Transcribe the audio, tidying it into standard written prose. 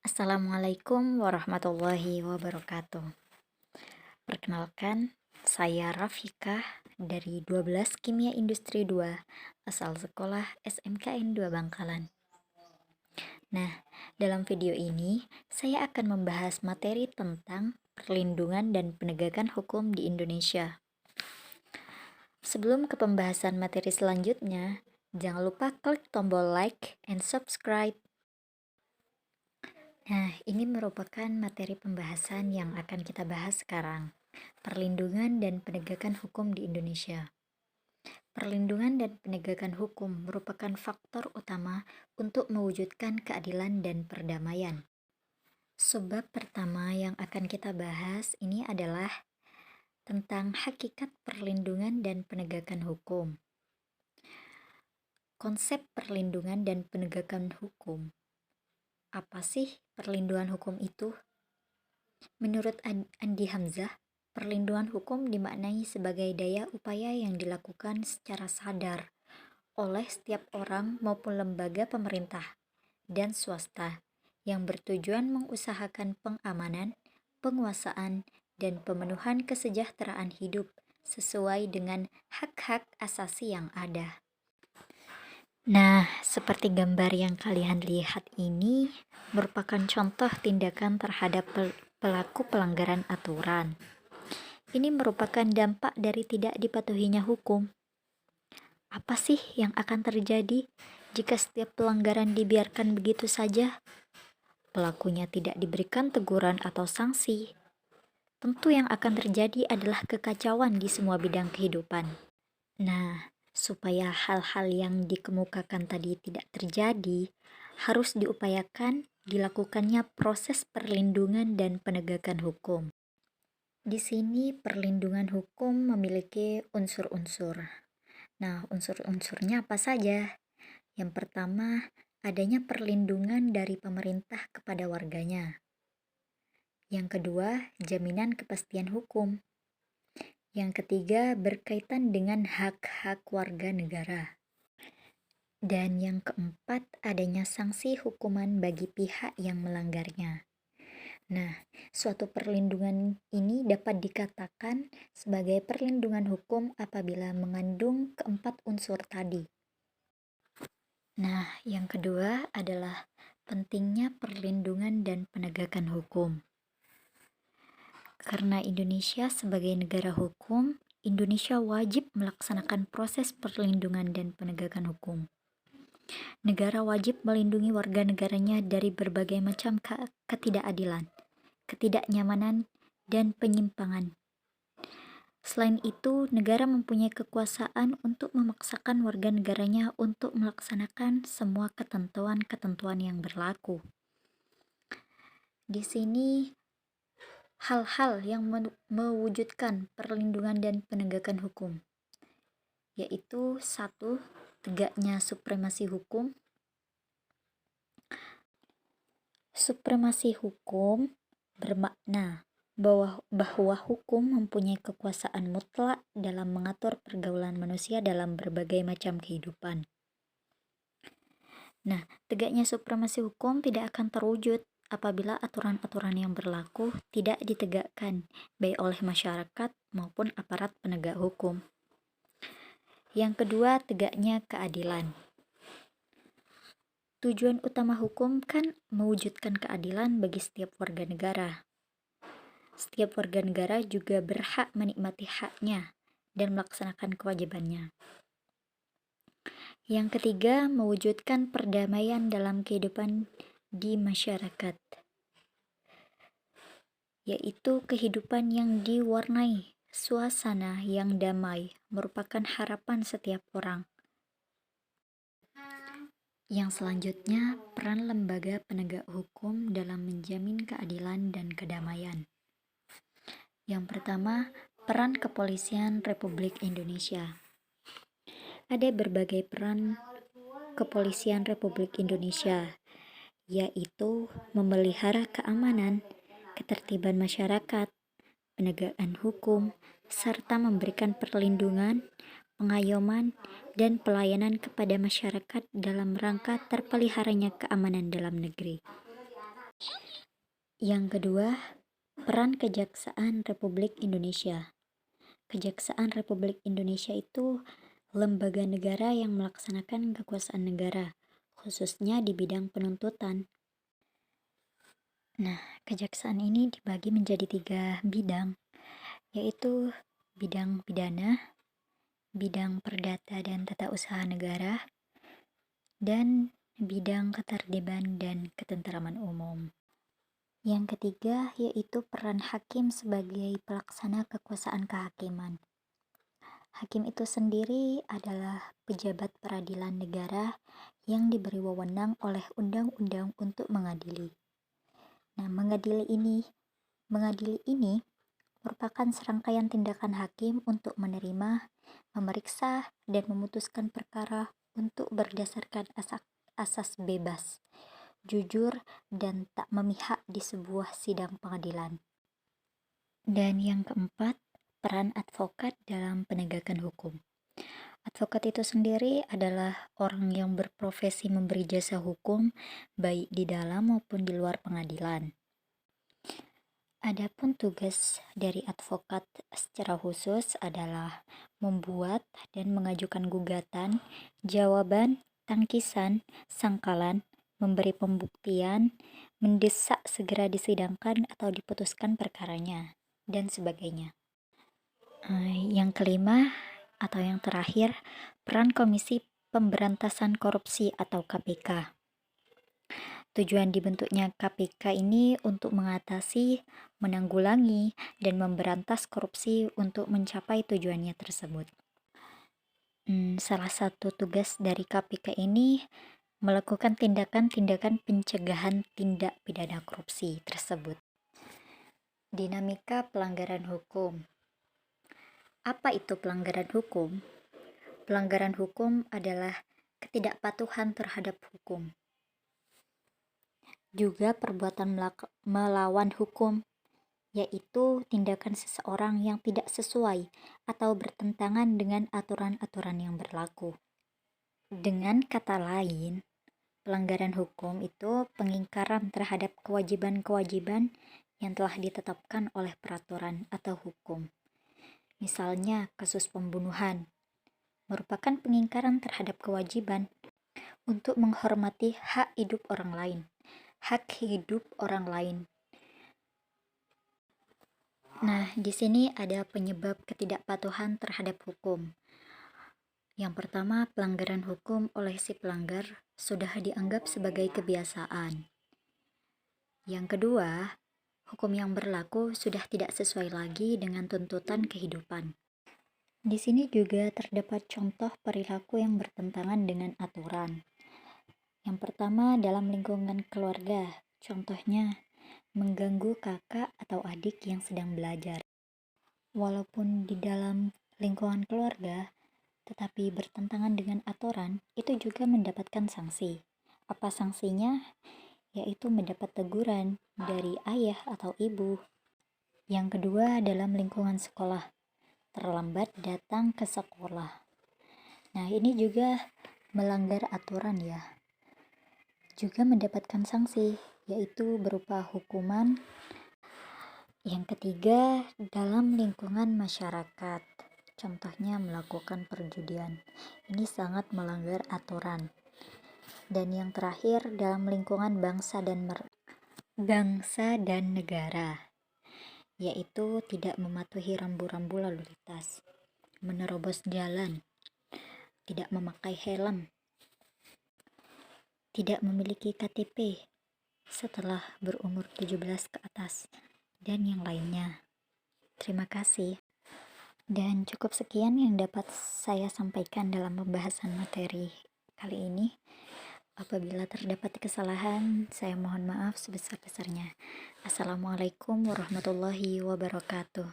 Assalamualaikum warahmatullahi wabarakatuh. Perkenalkan, saya Rafika dari 12 Kimia Industri 2, asal sekolah SMKN 2 Bangkalan. Nah, dalam video ini saya akan membahas materi tentang perlindungan dan penegakan hukum di Indonesia. Sebelum ke pembahasan materi selanjutnya, jangan lupa klik tombol like and subscribe. Nah, ini merupakan materi pembahasan yang akan kita bahas sekarang. Perlindungan dan penegakan hukum di Indonesia. Perlindungan dan penegakan hukum merupakan faktor utama untuk mewujudkan keadilan dan perdamaian. Sebab pertama yang akan kita bahas ini adalah tentang hakikat perlindungan dan penegakan hukum. Konsep perlindungan dan penegakan hukum. Apa sih perlindungan hukum itu? Menurut Andi Hamzah, perlindungan hukum dimaknai sebagai daya upaya yang dilakukan secara sadar oleh setiap orang maupun lembaga pemerintah dan swasta yang bertujuan mengusahakan pengamanan, penguasaan, dan pemenuhan kesejahteraan hidup sesuai dengan hak-hak asasi yang ada. Nah, seperti gambar yang kalian lihat ini merupakan contoh tindakan terhadap pelaku pelanggaran aturan. Ini merupakan dampak dari tidak dipatuhinya hukum. Apa sih yang akan terjadi jika setiap pelanggaran dibiarkan begitu saja? Pelakunya tidak diberikan teguran atau sanksi. Tentu yang akan terjadi adalah kekacauan di semua bidang kehidupan. Nah, supaya hal-hal yang dikemukakan tadi tidak terjadi, harus diupayakan dilakukannya proses perlindungan dan penegakan hukum. Di sini perlindungan hukum memiliki unsur-unsur. Nah, unsur-unsurnya apa saja? Yang pertama, adanya perlindungan dari pemerintah kepada warganya. Yang kedua, jaminan kepastian hukum. Yang ketiga, berkaitan dengan hak-hak warga negara. Dan yang keempat, adanya sanksi hukuman bagi pihak yang melanggarnya. Nah, suatu perlindungan ini dapat dikatakan sebagai perlindungan hukum apabila mengandung keempat unsur tadi. Nah, yang kedua adalah pentingnya perlindungan dan penegakan hukum. Karena Indonesia sebagai negara hukum, Indonesia wajib melaksanakan proses perlindungan dan penegakan hukum. Negara wajib melindungi warga negaranya dari berbagai macam ketidakadilan, ketidaknyamanan, dan penyimpangan. Selain itu, negara mempunyai kekuasaan untuk memaksakan warga negaranya untuk melaksanakan semua ketentuan-ketentuan yang berlaku. Di sini hal-hal yang mewujudkan perlindungan dan penegakan hukum, yaitu 1. Tegaknya supremasi hukum. Supremasi hukum bermakna bahwa hukum mempunyai kekuasaan mutlak dalam mengatur pergaulan manusia dalam berbagai macam kehidupan. Nah, tegaknya supremasi hukum tidak akan terwujud apabila aturan-aturan yang berlaku tidak ditegakkan baik oleh masyarakat maupun aparat penegak hukum. Yang kedua, tegaknya keadilan. Tujuan utama hukum kan mewujudkan keadilan bagi setiap warga negara. Setiap warga negara juga berhak menikmati haknya dan melaksanakan kewajibannya. Yang ketiga, mewujudkan perdamaian dalam kehidupan di masyarakat, yaitu kehidupan yang diwarnai suasana yang damai merupakan harapan setiap orang. Yang selanjutnya, peran lembaga penegak hukum dalam menjamin keadilan dan kedamaian. Yang pertama, peran Kepolisian Republik Indonesia. Ada berbagai peran Kepolisian Republik Indonesia, yaitu memelihara keamanan, ketertiban masyarakat, penegakan hukum, serta memberikan perlindungan, pengayoman, dan pelayanan kepada masyarakat dalam rangka terpeliharanya keamanan dalam negeri. Yang kedua, peran Kejaksaan Republik Indonesia. Kejaksaan Republik Indonesia itu lembaga negara yang melaksanakan kekuasaan negara, khususnya di bidang penuntutan. Nah, kejaksaan ini dibagi menjadi 3 bidang, yaitu bidang pidana, bidang perdata dan tata usaha negara, dan bidang ketertiban dan ketentraman umum. Yang ketiga yaitu peran hakim sebagai pelaksana kekuasaan kehakiman. Hakim itu sendiri adalah pejabat peradilan negara yang diberi wewenang oleh undang-undang untuk mengadili. Nah, mengadili ini merupakan serangkaian tindakan hakim untuk menerima, memeriksa, dan memutuskan perkara untuk berdasarkan asas bebas, jujur, dan tak memihak di sebuah sidang pengadilan. Dan yang keempat, peran advokat dalam penegakan hukum. Advokat itu sendiri adalah orang yang berprofesi memberi jasa hukum baik di dalam maupun di luar pengadilan. Adapun tugas dari advokat secara khusus adalah membuat dan mengajukan gugatan, jawaban, tangkisan, sangkalan, memberi pembuktian, mendesak segera disidangkan atau diputuskan perkaranya, dan sebagainya. Yang kelima atau yang terakhir, peran Komisi Pemberantasan Korupsi atau KPK. Tujuan dibentuknya KPK ini untuk mengatasi, menanggulangi, dan memberantas korupsi untuk mencapai tujuannya tersebut. Salah satu tugas dari KPK ini melakukan tindakan-tindakan pencegahan tindak pidana korupsi tersebut. Dinamika pelanggaran hukum. Apa itu pelanggaran hukum? Pelanggaran hukum adalah ketidakpatuhan terhadap hukum. Juga perbuatan melawan hukum, yaitu tindakan seseorang yang tidak sesuai atau bertentangan dengan aturan-aturan yang berlaku. Dengan kata lain, pelanggaran hukum itu pengingkaran terhadap kewajiban-kewajiban yang telah ditetapkan oleh peraturan atau hukum. Misalnya, kasus pembunuhan merupakan pengingkaran terhadap kewajiban untuk menghormati hak hidup orang lain. Nah, di sini ada penyebab ketidakpatuhan terhadap hukum. Yang pertama, pelanggaran hukum oleh si pelanggar sudah dianggap sebagai kebiasaan. Yang kedua, hukum yang berlaku sudah tidak sesuai lagi dengan tuntutan kehidupan. Di sini juga terdapat contoh perilaku yang bertentangan dengan aturan. Yang pertama, dalam lingkungan keluarga, contohnya mengganggu kakak atau adik yang sedang belajar. Walaupun di dalam lingkungan keluarga, tetapi bertentangan dengan aturan, itu juga mendapatkan sanksi. Apa sanksinya? Yaitu mendapat teguran dari ayah atau ibu. Yang kedua, dalam lingkungan sekolah, terlambat datang ke sekolah. Nah, ini juga melanggar aturan ya. Juga mendapatkan sanksi, yaitu berupa hukuman. Yang ketiga, dalam lingkungan masyarakat, contohnya melakukan perjudian. Ini sangat melanggar aturan. Dan yang terakhir, dalam lingkungan bangsa dan negara, yaitu tidak mematuhi rambu-rambu lalu lintas, menerobos jalan, tidak memakai helm, tidak memiliki KTP setelah berumur 17 ke atas, dan yang lainnya. Terima kasih. Dan cukup sekian yang dapat saya sampaikan dalam pembahasan materi kali ini. Apabila terdapat kesalahan, saya mohon maaf sebesar-besarnya. Assalamualaikum warahmatullahi wabarakatuh.